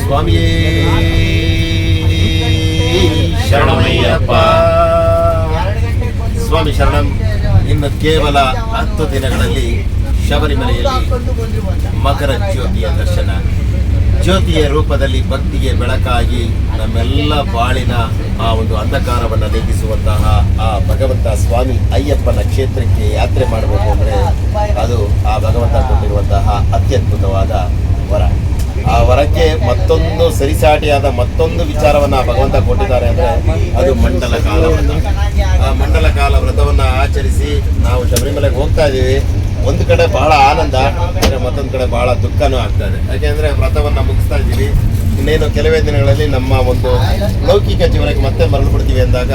ಸ್ವಾಮಿಯೇ ಶರಣಮಯ್ಯಪ್ಪ. ಸ್ವಾಮಿ ಶರಣಂ. ಇನ್ನು ಕೇವಲ 10 ದಿನಗಳಲ್ಲಿ ಶಬರಿಮಲೆಯಲ್ಲಿ ಮಕರ ಜ್ಯೋತಿಯ ದರ್ಶನ. ಜ್ಯೋತಿಯ ರೂಪದಲ್ಲಿ ಭಕ್ತಿಗೆ ಬೆಳಕಾಗಿ ನಮ್ಮೆಲ್ಲ ಬಾಳಿನ ಆ ಒಂದು ಅಂಧಕಾರವನ್ನು ನೀಗಿಸುವಂತಹ ಆ ಭಗವಂತ ಸ್ವಾಮಿ ಅಯ್ಯಪ್ಪನ ಕ್ಷೇತ್ರಕ್ಕೆ ಯಾತ್ರೆ ಮಾಡಬೇಕು ಅಂದರೆ ಅದು ಆ ಭಗವಂತ ಕೊಟ್ಟಿರುವಂತಹ ಅತ್ಯದ್ಭುತವಾದ ವರ. ಆ ವರಕ್ಕೆ ಮತ್ತೊಂದು ಸರಿಸಾಟಿಯಾದ ಮತ್ತೊಂದು ವಿಚಾರವನ್ನು ಭಗವಂತ ಕೊಟ್ಟಿದ್ದಾರೆ ಅಂದರೆ ಅದು ಮಂಡಲ ಕಾಲ ವ್ರತ. ಆ ಮಂಡಲ ಕಾಲ ವ್ರತವನ್ನು ಆಚರಿಸಿ ನಾವು ಶಬರಿಮಲೆಗೆ ಹೋಗ್ತಾ ಇದ್ದೀವಿ. ಒಂದು ಕಡೆ ಬಹಳ ಆನಂದ, ಆದರೆ ಮತ್ತೊಂದು ಕಡೆ ಬಹಳ ದುಃಖನೂ ಆಗ್ತದೆ. ಯಾಕೆಂದರೆ ವ್ರತವನ್ನು ಮುಗಿಸ್ತಾ ಇದ್ದೀವಿ, ಇನ್ನೇನು ಕೆಲವೇ ದಿನಗಳಲ್ಲಿ ನಮ್ಮ ಒಂದು ಲೌಕಿಕ ಜೀವನಕ್ಕೆ ಮತ್ತೆ ಮರಳು ಬಿಡ್ತೀವಿ ಅಂದಾಗ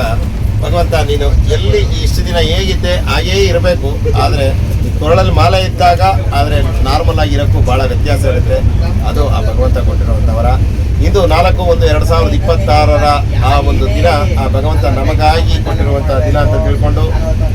ಭಗವಂತ ನೀನು ಎಲ್ಲಿ ಇಷ್ಟು ದಿನ ಹೇಗಿದ್ದೆ ಹಾಗೇ ಇರಬೇಕು, ಆದರೆ ಕೊರಳಲ್ಲಿ ಮಾಲೆ ಇದ್ದಾಗ ಆದರೆ ನಾರ್ಮಲ್ ಆಗಿರೋಕ್ಕೂ ಭಾಳ ವ್ಯತ್ಯಾಸ ಇರುತ್ತೆ. ಅದು ಆ ಭಗವಂತ ಕೊಟ್ಟಿರುವಂಥವರ. ಇದು 4/1/2026 ಆ ಒಂದು ದಿನ ಆ ಭಗವಂತ ನಮಗಾಗಿ ಕೊಟ್ಟಿರುವಂಥ ದಿನ ಅಂತ ತಿಳ್ಕೊಂಡು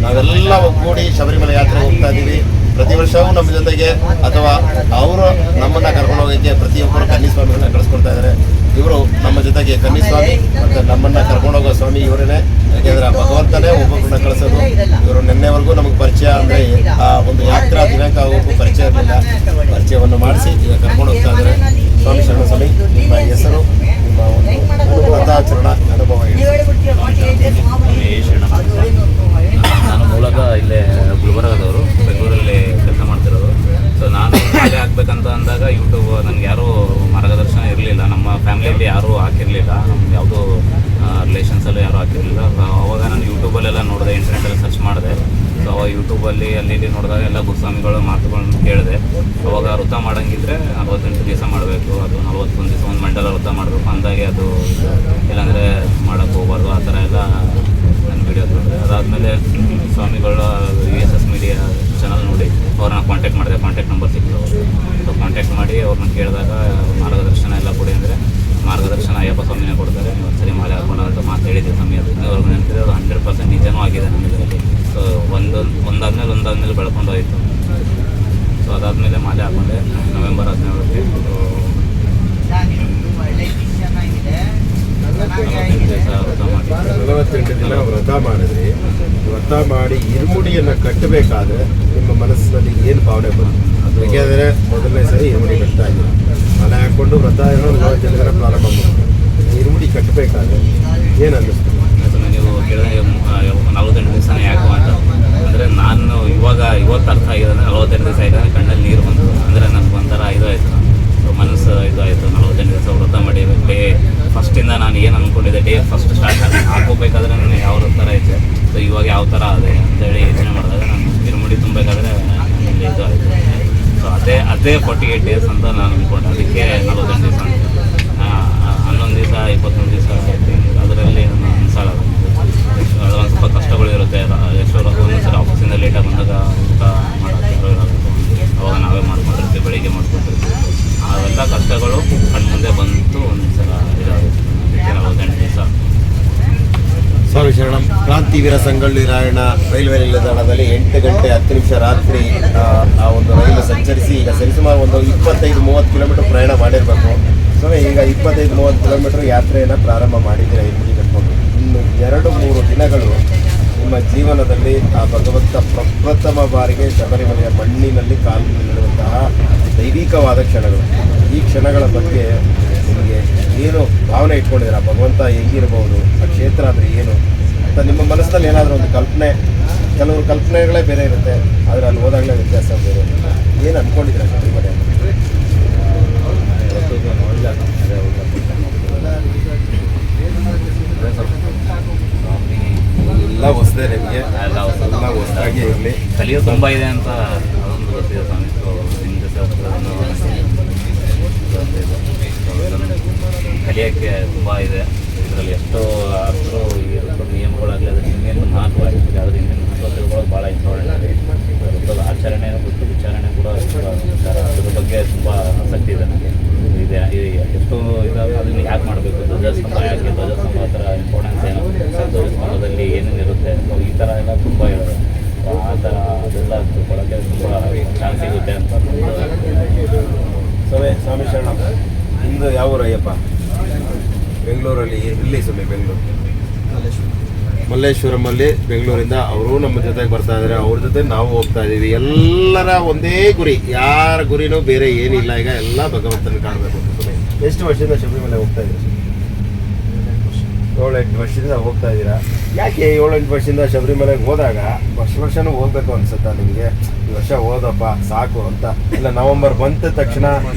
ನಾವೆಲ್ಲ ಒಗ್ಗೂಡಿ ಶಬರಿಮಲೆ ಯಾತ್ರೆ ಹೋಗ್ತಾ ಇದ್ದೀವಿ. ಪ್ರತಿ ವರ್ಷವೂ ನಮ್ಮ ಜೊತೆಗೆ ಅಥವಾ ಅವರು ನಮ್ಮನ್ನು ಕರ್ಕೊಂಡು ಹೋಗೋಕ್ಕೆ ಪ್ರತಿಯೊಬ್ಬರು ಕನ್ನಿಸ್ವಾಮಿಗಳನ್ನ ಕಳಿಸ್ಕೊಡ್ತಾ ಇದ್ದಾರೆ. ಇವರು ನಮ್ಮ ಜೊತೆಗೆ ಕನ್ನಿಸ್ವಾಮಿ ಮತ್ತು ನಮ್ಮನ್ನು ಕರ್ಕೊಂಡು ಹೋಗೋ ಸ್ವಾಮಿ ಇವರೇ. ಯಾಕೆಂದರೆ ಆ ಭಗವಂತನೇ ಒಬ್ಬೊಬ್ಬರನ್ನ ಕಳಿಸೋದು. ಇವರು ನಿನ್ನೆವರೆಗೂ ನಮಗೆ ಪರಿಚಯ ಅಂದರೆ ಆ ಒಂದು ಯಾತ್ರಾ ದಿನಾಂಕ ಹೋಗೋ ಪರಿಚಯ ಇರಲಿಲ್ಲ. ಪರಿಚಯವನ್ನು ಮಾಡಿಸಿ ಈಗ ಕರ್ಕೊಂಡು ಹೋಗ್ತಾ ಇದ್ದಾರೆ. ಸ್ವಾಮಿ ಶರಣ ಸ್ವಾಮಿ, ನಿಮ್ಮ ಹೆಸರು, ನಿಮ್ಮ ಒಂದು ವ್ರತಾಚರಣ ಅನುಭವ ಹೇಳಿ. ನಾನು ಮೂಲಕ ಇಲ್ಲೇ ಗುಲ್ಬರ್ಗದವರು, ಬೆಂಗಳೂರಲ್ಲಿ ಕೆಲಸ ಮಾಡ್ತಿರೋದು. ಸೊ ನಾನು ಹಾಗೆ ಹಾಕ್ಬೇಕಂತ ಅಂದಾಗ ಯೂಟ್ಯೂಬ್ ನನಗೆ ಯಾರೂ ಮಾರ್ಗದರ್ಶನ ಇರಲಿಲ್ಲ. ನಮ್ಮ ಫ್ಯಾಮಿಲಿಯಲ್ಲಿ ಯಾರೂ ಹಾಕಿರಲಿಲ್ಲ, ನಮ್ಗೆ ಯಾವುದೂ ರಿಲೇಷನ್ಸಲ್ಲೂ ಯಾರೂ ಹಾಕಿರಲಿಲ್ಲ. ಅವಾಗ ನಾನು ಯೂಟ್ಯೂಬಲ್ಲೆಲ್ಲ ನೋಡಿದೆ, ಇಂಟರ್ನೆಟಲ್ಲಿ ಸರ್ಚ್ ಮಾಡಿದೆ. ಸೊ ಅವಾಗ ಯೂಟ್ಯೂಬಲ್ಲಿ ಅಲ್ಲಿ ನೋಡಿದಾಗ ಎಲ್ಲ ಗುರುಸ್ವಾಮಿಗಳ ಮಾತುಗಳನ್ನ ಕೇಳಿದೆ. ಅವಾಗ ವೃತ ಮಾಡೋಂಗಿದ್ರೆ 48 ದಿವಸ ಮಾಡಬೇಕು, ಅದು 41 ದಿವಸ ಒಂದು ಮಂಡಲ ವೃತ ಮಾಡಬೇಕು ಅಂದಾಗೆ, ಅದು ಇಲ್ಲಾಂದರೆ ಮಾಡೋಕ್ಕೆ ಹೋಗ್ಬಾರ್ದು, ಆ ಥರ ಎಲ್ಲ ನನ್ನ ವೀಡಿಯೋ ನೋಡಿದೆ. ಅದಾದಮೇಲೆ ಸ್ವಾಮಿಗಳ VSS ಮೀಡಿಯಾ ಚಾನಲ್ ನೋಡಿ ಅವ್ರನ್ನ ಕಾಂಟ್ಯಾಕ್ಟ್ ಮಾಡಿದೆ. ಕಾಂಟ್ಯಾಕ್ಟ್ ನಂಬರ್ ಸಿಕ್ತು. ಸೊ ಕಾಂಟ್ಯಾಕ್ಟ್ ಮಾಡಿ ಅವ್ರನ್ನ ಕೇಳಿದಾಗ ಮಾರ್ಗದರ್ಶನ ಎಲ್ಲ ಕೊಡಿ ಅಂದರೆ ಮಾರ್ಗದರ್ಶನ ಅಯ್ಯಪ್ಪ ಸ್ವಾಮಿನೇ ಕೊಡ್ತಾರೆ. ನೀವು ಒಂದ್ಸರಿ ಮಾಲೆ ಹಾಕೊಂಡು ಅಂತ ಮಾತಾಡಿದ್ದೆ ಸ್ವಾಮಿ. ಅದು ಇನ್ನೂವರೆಗೂ ನೆನಪಿದೆ. ಅದು 100% ನಿಜನೂ ಆಗಿದೆ ನಮ್ಮದರಲ್ಲಿ. ಸೊ ಒಂದಾದ್ಮೇಲೆ ಬೆಳ್ಕೊಂಡು ಹೋಯಿತು. ಸೊ ಅದಾದಮೇಲೆ ಮಾಲೆ ಹಾಕೊಂಡೆ ನವೆಂಬರ್ 17ಕ್ಕೆ. 48 ದಿನ ವ್ರತ ಮಾಡಿದ್ರಿ. ವ್ರತ ಮಾಡಿ ಇರುಮುಡಿಯನ್ನು ಕಟ್ಟಬೇಕಾದ್ರೆ ನಿಮ್ಮ ಮನಸ್ಸಿನಲ್ಲಿ ಏನು ಭಾವನೆ ಬಂತು? ಯಾಕೆಂದರೆ ಮೊದಲನೇ ಸರಿ ಇರುಮುಡಿ ಕಟ್ತಾ ಇದ್ದೀವಿ. ಮನೆ ಹಾಕ್ಕೊಂಡು ವ್ರತ ಏನೋ 40 ದಿನ ಪ್ರಾರಂಭ ಮಾಡ್ತೀವಿ. ಇರುಮುಡಿ ಕಟ್ಟಬೇಕಾದ್ರೆ ಏನು ಅನ್ನಿಸ್ತು? ನೀವು ಕೇಳಿದ್ರೆ 48 ದಿವಸನೇ ಯಾಕೋ ಅಂತ ಅಂದರೆ ನಾನು ಇವತ್ತು ಅರ್ಥ ಆಗಿದೆ. 48 ದಿವಸ ಆಯಿತು ಕಣ್ಣಲ್ಲಿ ನೀರು ಬಂತು. ಅಂದರೆ ನನಗೆ ಒಂಥರ ಇದು ಆಯಿತು, ಮನಸ್ಸು ಇದು ಆಯಿತು. 48 ದಿವಸ ವ್ರತ ಮಾಡಿ ಡೇ ಫಸ್ಟಿಂದ ನಾನು ಏನು ಅಂದ್ಕೊಂಡಿದ್ದೆ, ಡೇ ಫಸ್ಟ್ ಸ್ಟಾರ್ಟ್ ಹಾಕೋಬೇಕಾದ್ರೆ ನಾನು ಯಾವ ಥರ ಐತೆ, ಸೊ ಇವಾಗ ಯಾವ ಥರ ಅದೇ ಅಂತೇಳಿ ಯೋಚನೆ ಮಾಡಿದಾಗ ನಾನು ಇರುಮುಡಿ ತುಂಬಬೇಕಾದ್ರೆ ನನಗೆ ಇದು ಆಯಿತು. ಸೊ ಅದೇ 48 ಡೇಸ್ ಅಂತ ನಾನು ಅಂದ್ಕೊಂಡೆ. ಅದಕ್ಕೆ 48 ದಿವಸ ಅಂತ 11 ದಿವಸ 21 ದಿವಸ ಅದರಲ್ಲಿ ಅನ್ಸಲ್ಲ. ಒಂದು ಸ್ವಲ್ಪ ಕಷ್ಟಗಳು ಇರುತ್ತೆ. ಎಷ್ಟೋ ಒಂದೊಂದ್ಸರಿ ಆಫೀಸಿಂದ ಲೇಟಾಗಿ ಬಂದಾಗ ಊಟ ಮಾಡೋದು ಅವಾಗ ನಾವೇ ಮಾಡ್ಕೊಂಡಿರ್ತೀವಿ, ಬೆಳಿಗ್ಗೆ ಮಾಡ್ಕೊಂಡಿರ್ತೀವಿ. ಅವೆಲ್ಲ ಕಷ್ಟಗಳು ಕಣ್ಮುಂದೆ ಬಂತು. ಒಂದ್ಸಲ ಇದಾಗುತ್ತೆ. ಅದಕ್ಕೆ 48 ದಿವಸ. ಸ್ವಾಮಿ ಶರಣಂ. ಕ್ರಾಂತಿವೀರ ಸಂಗೊಳ್ಳಿ ರಾಯಣ್ಣ ರೈಲ್ವೆ ನಿಲ್ದಾಣದಲ್ಲಿ 8 ಗಂಟೆ 10 ನಿಮಿಷ ರಾತ್ರಿ ಆ ಒಂದು ರೈಲು ಸಂಚರಿಸಿ ಈಗ ಸರಿಸುಮಾರು ಒಂದು 25-30 ಕಿಲೋಮೀಟರ್ ಪ್ರಯಾಣ ಮಾಡಿರಬೇಕು. ಸೊ ಈಗ 25-30 ಕಿಲೋಮೀಟರ್ ಯಾತ್ರೆಯನ್ನು ಪ್ರಾರಂಭ ಮಾಡಿದ್ದೀರಾ ಇರುಮುಡಿ ಕಟ್ಕೊಂಡು. ಇನ್ನು 2-3 ದಿನಗಳು ನಿಮ್ಮ ಜೀವನದಲ್ಲಿ ಆ ಭಗವಂತ ಪ್ರಪ್ರಥಮ ಬಾರಿಗೆ ಶಬರಿಮಲೆಯ ಮಣ್ಣಿನಲ್ಲಿ ಕಾಲು ನೀಡುವಂತಹ ದೈವಿಕವಾದ ಕ್ಷಣಗಳು. ಈ ಕ್ಷಣಗಳ ಬಗ್ಗೆ ನಿಮಗೆ ಏನು ಭಾವನೆ ಇಟ್ಕೊಂಡಿದ್ದೀರಾ? ಭಗವಂತ ಹೆಂಗಿರ್ಬೋದು, ಆ ಕ್ಷೇತ್ರ ಅಂದರೆ ಏನು ಅಂತ ನಿಮ್ಮ ಮನಸ್ಸಿನಲ್ಲಿ ಏನಾದರೂ ಒಂದು ಕಲ್ಪನೆ, ಕೆಲವರು ಕಲ್ಪನೆಗಳೇ ಬೇರೆ ಇರುತ್ತೆ, ಆದರೆ ಅಲ್ಲಿ ಹೋದಾಗಲೇ ವ್ಯತ್ಯಾಸ ಬೇರೆ. ಏನು ಅಂದ್ಕೊಂಡಿದ್ದೀರಾ ಶಬರಿಮಲೆ? ಎಲ್ಲ ಹೊಸದೇ ನಿಮಗೆ, ಎಲ್ಲ ಹೊಸದಾಗಿ ಇರಲಿ. ಕಲಿಯೋ ತುಂಬ ಇದೆ ಅಂತ ಅದೊಂದು ಗೊತ್ತಿದೆ ಸ್ವಾಮಿ. ಸೊ ಕಲಿಯೋಕ್ಕೆ ತುಂಬ ಇದೆ. ಇದರಲ್ಲಿ ಎಷ್ಟೋ ಅರ್ಥರು ನಿಯಮಗಳಾಗಲಿ ಅದ್ರ ಹಿಂದಿನ ಮಹತ್ವ ಆಗಿರ್ತದೆ. ಅದ್ರ ಹಿಂದಿನ ಮಹತ್ವ ತಿಳ್ಕೊಳ್ಳೋದು ಭಾಳ ಇಂಪಾರ್ಟೆಂಟ್ ಆಗಿದೆ. ವೃತ್ತದ ಆಚರಣೆ ಮತ್ತು ವಿಚಾರಣೆ ಕೂಡ ಅದ್ರ ಬಗ್ಗೆ ತುಂಬ ಆಸಕ್ತಿ ಇದೆ ನನಗೆ. ಇದೆ ಎಷ್ಟೋ ಇದಾಗ ಅದನ್ನು ಯಾಕೆ ಮಾಡಬೇಕು, ಧ್ವಜಸ್ತಂಭ ಯಾಕೆ, ಧ್ವಜಸ್ತಂಭ ಆ ಥರ ಇಂಪಾರ್ಟೆನ್ಸ್ ಏನು, ಧ್ವಜಸ್ತಂಭದಲ್ಲಿ ಏನೇನಿರುತ್ತೆ, ಈ ಥರ ಎಲ್ಲ ತುಂಬ ಇರುತ್ತೆ. ಆ ಥರ ಅದೆಲ್ಲ ತಿಳ್ಕೊಳ್ಳೋಕ್ಕೆ ತುಂಬ ಚಾನ್ಸ್ ಸಿಗುತ್ತೆ ಅಂತ. ಸ್ವಾಮಿ ಶರಣ. ನಿಮ್ಮದು ಯಾವ ಊರು ಅಯ್ಯಪ್ಪ? ಬೆಂಗಳೂರಲ್ಲಿ ಎಲ್ಲಿ ಸ್ವಾಮಿ? ಬೆಂಗಳೂರು ಮಲ್ಲೇಶ್ವರಮಲ್ಲಿ ಬೆಂಗಳೂರಿಂದ ಅವರು ನಮ್ಮ ಜೊತೆಗೆ ಬರ್ತಾ ಇದ್ದಾರೆ. ಅವ್ರ ಜೊತೆ ನಾವು ಹೋಗ್ತಾ ಇದ್ದೀವಿ. ಎಲ್ಲರ ಒಂದೇ ಗುರಿ, ಯಾರ ಗುರಿನೂ ಬೇರೆ ಏನಿಲ್ಲ. ಈಗ ಎಲ್ಲ ಭಗವಂತನ ಕಾಣಬೇಕು. ಎಷ್ಟು ವರ್ಷದಿಂದ ಶಬರಿಮಲೆ ಹೋಗ್ತಾ ಇದ್ದೀರಿ? 7-8 ವರ್ಷದಿಂದ ಹೋಗ್ತಾ ಇದ್ದೀರಾ. ಯಾಕೆ 7-8 ವರ್ಷದಿಂದ ಶಬರಿಮಲೆಗೆ ಹೋದಾಗ ವರ್ಷನೂ ಹೋಗ್ಬೇಕು ಅನ್ಸುತ್ತಾ ನಿಮಗೆ? ಈ ವರ್ಷ ಹೋದಪ್ಪ ಸಾಕು ಅಂತ? ಇಲ್ಲ ನವೆಂಬರ್ ಬಂದ ತಕ್ಷಣ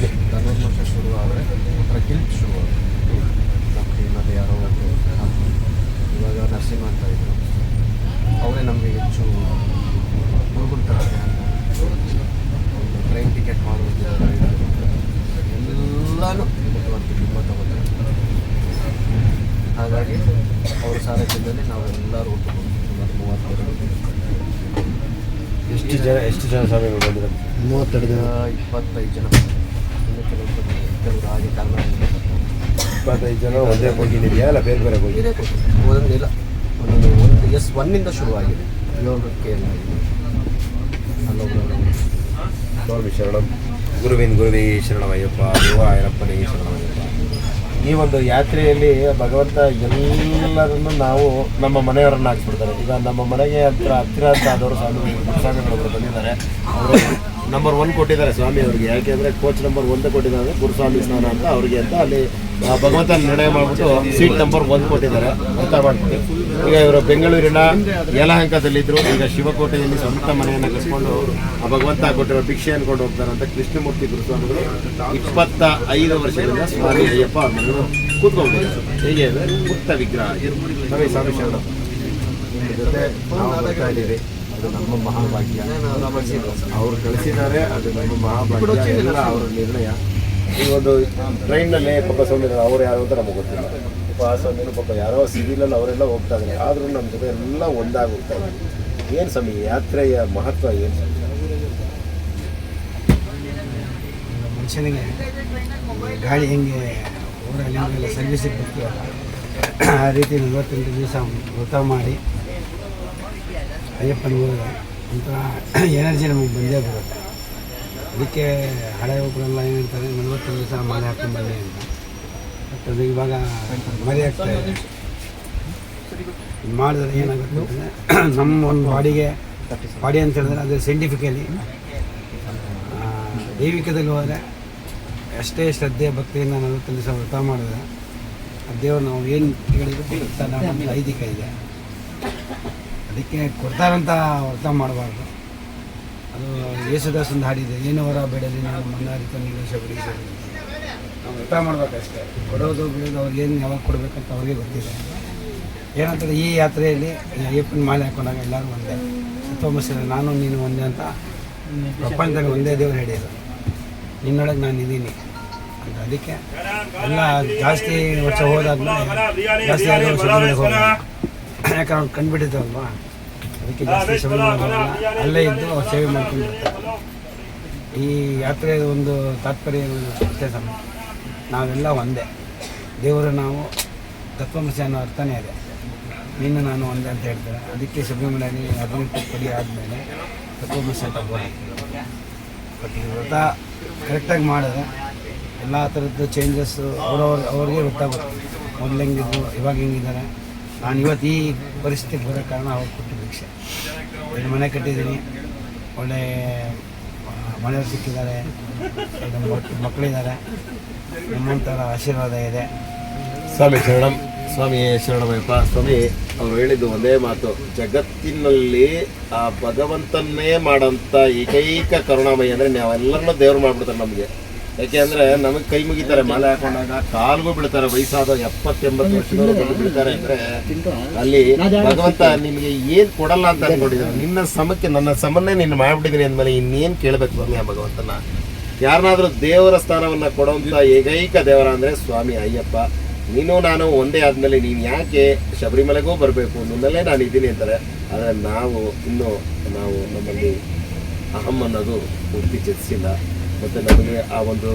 ಧನುರ್ಮಾಸ ಶುರು ಆದರೆ ಒಂಥರ ಗಿಲ್ಟ್ ಶುರು ಆಗುತ್ತೆ. ನಮಗೆ ಇನ್ನೊಂದು ಯಾರೋ ಒಬ್ಬರು ಇವಾಗ ನರಸಿಂಹ ಅಂತ ಇದ್ರು, ಅವರೇ ನಮಗೆ ಹೆಚ್ಚು ಹುಡುಗುತ್ತಾರೆ ಅಂತ ಒಂದು ಟ್ರೈನ್ ಟಿಕೆಟ್ ಮಾಡೋದು ಎಲ್ಲನೂ ಮುಟ್ಟುವಂತೆ ತುಂಬ ತಗೋತಾರೆ. ಹಾಗಾಗಿ ಅವ್ರ ಸಾರಥ್ಯದಲ್ಲಿ ನಾವೆಲ್ಲರೂ ಒಟ್ಟು ಸುಮಾರು 32 ಎಷ್ಟು ಜನ ಸ್ವಾಮಿಗಳು ಬಂದಿರೋ? 32 ಜನ 25 ಜನ. ಇನ್ನು ಕೆಲವರು ಹಾಗೆ ಕನ್ನಡ 25 ಜನ ಒಂದೇ ಹೋಗಿದೆಯಾ? ಅಲ್ಲ ಬೇರೆ ಬೇರೆ ಹೋಗಿ? ಇದೇ ಒಂದೊಂದಿಲ್ಲ, ಒಂದು S1 ಶುರುವಾಗಿದೆ, 7ಕ್ಕೆ ಎಲ್ಲ ಆಗಿದೆ. ಅಲ್ಲೊಬ್ಬರು ಸ್ವಾಮಿ ಶರಣಂ. ಗುರುವೇ ಶರಣಮಯ್ಯಪ್ಪ, ಗುರುವಾಯರಪ್ಪನೇ ಶರಣಮಯ್ಯಪ್ಪ. ಈ ಒಂದು ಯಾತ್ರೆಯಲ್ಲಿ ಭಗವಂತ ಎಲ್ಲರನ್ನು ನಾವು ನಮ್ಮ ಮನೆಯವರನ್ನು ಹಾಕ್ಬಿಡ್ತಾರೆ. ಈಗ ನಮ್ಮ ಮನೆಗೆ ಹತ್ತಿರ ಅಂತ ಆದವರು ಸ್ವಾಮಿಗಳವರು ಬಂದಿದ್ದಾರೆ. ಅವರು ನಂಬರ್ 1 ಕೊಟ್ಟಿದ್ದಾರೆ ಸ್ವಾಮಿ ಅವರಿಗೆ. ಯಾಕೆಂದರೆ ಕೋಚ್ ನಂಬರ್ 1 ಕೊಟ್ಟಿದ್ದಾರೆ, ಗುರುಸ್ವಾಮಿ ಸ್ನಾನ ಅಂತ ಅವರಿಗೆ ಅಂತ. ಅಲ್ಲಿ ಭಗವಂತ ನಿರ್ಣಯ ಮಾಡಿಬಿಟ್ಟು ಸೀಟ್ ನಂಬರ್ 1 ಕೊಟ್ಟಿದ್ದಾರೆ ಅಂತ ಮಾಡ್ತೀವಿ. ಈಗ ಇವರು ಬೆಂಗಳೂರಿನ ಯಲಹಂಕದಲ್ಲಿದ್ದರು, ಈಗ ಶಿವಕೋಟೆಯಲ್ಲಿ ಸ್ವಂತ ಮನೆಯನ್ನು ಕಟ್ಕೊಂಡು ಆ ಭಗವಂತ ಕೊಟ್ಟಿರೋ ಭಿಕ್ಷೆ ಅನ್ಕೊಂಡು ಹೋಗ್ತಾರೆ ಅಂತ ಕೃಷ್ಣಮೂರ್ತಿ ಗುರುಸ್ವಾಮಿಗಳು 25 ವರ್ಷದಿಂದ ಸ್ವಾಮಿ ಅಯ್ಯಪ್ಪ ಅವ್ರ ಮನೆಯವರು ಕೂತ್ಕೊಂಡಿದ್ದಾರೆ. ಹೇಗೆ ಅಂದರೆ ಪುಟ್ಟ ವಿಗ್ರಹ. ಸ್ವಾಮಿ ಶರಣ ನಿಮ್ಮ ಜೊತೆ ನಾವು ಬರ್ತಾ ಇದ್ದೀವಿ, ಅದು ನಮ್ಮ ಮಹಾಭಾಗ್ಯ. ಅವ್ರು ಕಳಿಸಿದ್ದಾರೆ, ಅದು ನಮ್ಮ ಮಹಾಭಾಗ್ಯ, ಎಲ್ಲ ಅವರ ನಿರ್ಣಯ. ಈ ಒಂದು ಟ್ರೈನಲ್ಲಿ ಪಾಪ ಸ್ವಾಮಿ ಅವ್ರು ಯಾರು ಅಂತ ನಮಗೆ ಗೊತ್ತಿಲ್ಲ. ಪಾಪ ಆ ಸ್ವಾಮಿನೂ ಪಾಪ ಯಾರೋ ಸಿವಿಲಲ್ಲಿ ಅವರೆಲ್ಲ ಹೋಗ್ತಾ ಇದ್ದಾರೆ, ಆದರೂ ನಮ್ಮ ಜೊತೆ ಎಲ್ಲ ಒಂದಾಗಿ ಹೋಗ್ತಾ ಇದ್ದಾರೆ. ಏನು ಸ್ವಾಮಿ ಯಾತ್ರೆಯ ಮಹತ್ವ ಏನು ಸ್ವಾಮಿ? ಮನುಷ್ಯನಿಗೆ ಗಾಳಿ ಹೆಂಗೆ ಊರಲ್ಲಿ ಹೆಂಗೆಲ್ಲ ಸರ್ವಿಸಿಗೆ ಬರ್ತೀವಲ್ಲ, ಆ ರೀತಿ 48 ದಿವಸ ವ್ರತ ಮಾಡಿ ಅಯ್ಯಪ್ಪನಿಗೆ ಹೋದರೆ ಒಂಥರ ಎನರ್ಜಿ ನಮಗೆ ಬಂದೇ ಬರುತ್ತೆ. ಅದಕ್ಕೆ ಹಳೆ ಒಬ್ಬರೆಲ್ಲ ಏನು ಹೇಳ್ತಾರೆ, 40 ದಿವಸ ಮಾಲೆ ಹಾಕೊಂಡು ಬನ್ನಿ ಅಂತ. ಬಟ್ ಅದು ಇವಾಗ ಮರಿ ಆಗ್ತಾಯಿದೆ. ಇದು ಮಾಡಿದ್ರೆ ಏನಾಗುತ್ತೆ ಅಂದರೆ, ನಮ್ಮ ಒಂದು ಬಾಡಿ ಅಂತ ಹೇಳಿದ್ರೆ ಅದು ಸೈಂಟಿಫಿಕಲಿ ದೈವಿಕದಲ್ಲಿ ಹೋದರೆ ಎಷ್ಟೇ ಶ್ರದ್ಧೆ ಭಕ್ತಿಯಿಂದ 40 ದಿವಸ ವ್ರತ ಮಾಡಿದ್ರೆ ಆ ದೇವರು ನಾವು ಏನು ಹೇಳಿದ್ರು ಕೊಡ್ತಾನೆ ಅನ್ನೋ ಐದಿಕ ಇದೆ. ಅದಕ್ಕೆ ಕೊಡ್ತಾರಂತ ವ್ರತ ಮಾಡಬಾರ್ದು. ಅದು ಯೇಸುದಾಸಂದು ಹಾಡಿದೆ, ಏನು ವರ ಬೇಡಲಿ ನಾವು ಮನ್ನಾರಿತ ನೀರು ಶಬರಿ ನಾವು ವ್ರತ ಮಾಡ್ಬೇಕಷ್ಟೇ. ಕೊಡೋದು ಬಿಡೋದು ಅವ್ರಿಗೇನು ಯಾವಾಗ ಕೊಡಬೇಕಂತ ಅವ್ರಿಗೆ ಗೊತ್ತಿದೆ. ಏನಂತಾರೆ, ಈ ಯಾತ್ರೆಯಲ್ಲಿ ಈ ಅಯ್ಯಪ್ಪನ ಮಾಲೆ ಹಾಕೊಂಡಾಗ ಎಲ್ಲರೂ ಒಂದೇ, ಸತ್ವಮಸ್ಯ ನಾನು ನೀನು ಒಂದೇ ಅಂತ ಪ್ರಪಂಚದಲ್ಲಿ ಒಂದೇ ದೇವರು ಹೇಳಿದ್ರು, ನಿನ್ನೊಳಗೆ ನಾನು ಇದ್ದೀನಿ ಅಂತ. ಅದಕ್ಕೆ ಎಲ್ಲ ಜಾಸ್ತಿ ವರ್ಷ ಹೋದಾದ್ಮೇಲೆ ಜಾಸ್ತಿ ಆದರೂ ಶಬರಿಮಲೆಗೆ ಹೋಗಲ್ಲ. ಯಾಕಂದ್ರೆ ಅವ್ರು ಕಂಡುಬಿಟ್ಟಿದ್ದಾರಲ್ವ, ಅದಕ್ಕೆ ಜಾಸ್ತಿ ಶಬರಿಮಲೆ ಅಲ್ಲೇ ಇದ್ದು ಅವ್ರು ಸೇವೆ ಮಾಡ್ಕೊಂಡು ಬರ್ತಾರೆ. ಈ ಯಾತ್ರೆ ಒಂದು ತಾತ್ಪರ್ಯ ಅಷ್ಟೇ ಸಮಯ, ನಾವೆಲ್ಲ ಒಂದೇ ದೇವರು. ನಾವು ತತ್ವಮಸಿ ಅನ್ನೋ ಅರ್ಥನೇ ಇದೆ, ನೀನು ನಾನು ಒಂದೇ ಅಂತ ಹೇಳ್ತಾರೆ. ಅದಕ್ಕೆ ಶಬರಿಮಲೆಯಲ್ಲಿ 18 ಪಡಿ ಆದಮೇಲೆ ತತ್ವಮಸಿ ಅಂತ ಬೋರ್ಡ್ ಹಾಕ್ತಾರೆ. ಬಟ್ ಈ ವ್ರತ ಕರೆಕ್ಟಾಗಿ ಮಾಡಿದ್ರೆ ಎಲ್ಲ ಥರದ್ದು ಚೇಂಜಸ್ಸು ಅವ್ರಿಗೆ ಗೊತ್ತಾಗುತ್ತೆ. ಮೊದಲು ಹೆಂಗಿದ್ರು ಇವಾಗ ಹೆಂಗಿದ್ದಾರೆ. ನಾನು ಇವತ್ತು ಈ ಪರಿಸ್ಥಿತಿಗೆ ಬರೋ ಕಾರಣ ಅವ್ರು ಕೊಟ್ಟು ಭಿಕ್ಷೆ. ಇಲ್ಲಿ ಮನೆ ಕಟ್ಟಿದ್ದೀನಿ, ಒಳ್ಳೆ ಮನೆಯವ್ರು ಸಿಕ್ಕಿದ್ದಾರೆ, ಮಕ್ಕಳಿದ್ದಾರೆ, ನಮ್ಮಂಥರ ಆಶೀರ್ವಾದ ಇದೆ. ಸ್ವಾಮಿ ಶರಣಂ. ಸ್ವಾಮಿ ಶರಣಮಯ್ಯಪ್ಪ. ಸ್ವಾಮಿ ಅವರು ಹೇಳಿದ್ದು ಒಂದೇ ಮಾತು, ಜಗತ್ತಿನಲ್ಲಿ ಆ ಭಗವಂತನ್ನೇ ಮಾಡೋಂಥ ಏಕೈಕ ಕರುಣಾಮಯಿ ಅಂದರೆ ನಾವೆಲ್ಲರನ್ನೂ ದೇವ್ರು ಮಾಡಿಬಿಡ್ತಾರೆ ನಮಗೆ. ಯಾಕೆ ಅಂದರೆ ನಮಗೆ ಕೈ ಮುಗಿತಾರೆ, ಮಾಲೆ ಹಾಕೊಂಡಾಗ ಕಾಲ್ಗೂ ಬೀಳ್ತಾರೆ. ವಯಸ್ಸಾದ 70-80 ವರ್ಷದವರು ಬಂದು ಬೀಳ್ತಾರೆ ಅಂದರೆ ಅಲ್ಲಿ ಭಗವಂತ ನಿಮಗೆ ಏನು ಕೊಡಲ್ಲ ಅಂತ ಅಂದ್ಕೊಂಡಿದ್ದಾರೆ. ನಿನ್ನ ಸಮಕ್ಕೆ ನನ್ನ ಸಮನ್ನೇ ನೀನು ಮಾಡಿಬಿಟ್ಟಿದ್ದೀನಿ ಅಂದಮೇಲೆ ಇನ್ನೇನು ಕೇಳಬೇಕು ಸ್ವಾಮಿ ಆ ಭಗವಂತನ? ಯಾರನ್ನಾದರೂ ದೇವರ ಸ್ಥಾನವನ್ನು ಕೊಡೋಂಥ ಏಕೈಕ ದೇವರ ಅಂದರೆ ಸ್ವಾಮಿ ಅಯ್ಯಪ್ಪ. ನೀನು ನಾನು ಒಂದೇ ಆದಮೇಲೆ ನೀನು ಯಾಕೆ ಶಬರಿಮಲೆಗೂ ಬರಬೇಕು, ನಿನ್ನಲ್ಲೇ ನಾನು ಇದ್ದೀನಿ ಅಂತಾರೆ. ಆದರೆ ನಾವು ನಮ್ಮಲ್ಲಿ ಅಹಂ ಅನ್ನೋದು ಪೂರ್ತಿ ಚಿತ್ಸಿಲ್ಲ. ಮತ್ತು ನಮಗೆ ಆ ಒಂದು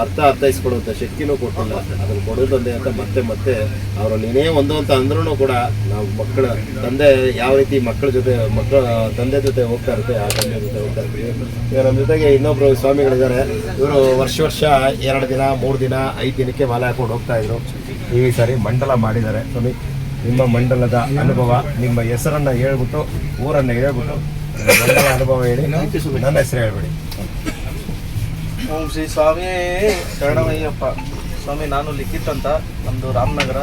ಅರ್ಥೈಸ್ಕೊಡುವಂಥ ಶಕ್ತಿನೂ ಕೊಟ್ಟಿಲ್ಲ. ಅದನ್ನು ಕೊಡೋದೊಂದೇ ಅಂತ ಮತ್ತೆ ಅವರು ನೀನೇ ಒಂದು ಅಂತ ಅಂದ್ರೂ ಕೂಡ ನಾವು ಮಕ್ಕಳ ತಂದೆ ಯಾವ ರೀತಿ ಮಕ್ಕಳ ತಂದೆ ಜೊತೆ ಹೋಗ್ತಾ ಇರುತ್ತೆ, ಆ ತಂದೆ ಜೊತೆ ಹೋಗ್ತಾ ಇರ್ತೀವಿ. ಈಗ ನಮ್ಮ ಜೊತೆಗೆ ಇನ್ನೊಬ್ರು ಸ್ವಾಮಿಗಳಿದ್ದಾರೆ. ಇವರು ವರ್ಷ 2 ದಿನ 3 ದಿನ 5 ದಿನಕ್ಕೆ ಮಾಲೆ ಹಾಕೊಂಡು ಹೋಗ್ತಾ ಇದ್ರು. ಈ ಸಾರಿ ಮಂಡಲ ಮಾಡಿದ್ದಾರೆ. ಸ್ವಾಮಿ, ನಿಮ್ಮ ಮಂಡಲದ ಅನುಭವ, ನಿಮ್ಮ ಹೆಸರನ್ನು ಹೇಳ್ಬಿಟ್ಟು ಊರನ್ನು ಹೇಳ್ಬಿಟ್ಟು ಮಂಡಲ ಅನುಭವ ಹೇಳಿ. ನನ್ನ ಹೆಸರು ಹೇಳ್ಬೇಡಿ. ಓಂ ಶ್ರೀ ಸ್ವಾಮಿ ಶರಣಮಯ್ಯಪ್ಪ. ಸ್ವಾಮಿ, ನಾನು ಲಿಖಿತ್ ಅಂತ, ನಮ್ಮದು ರಾಮನಗರ.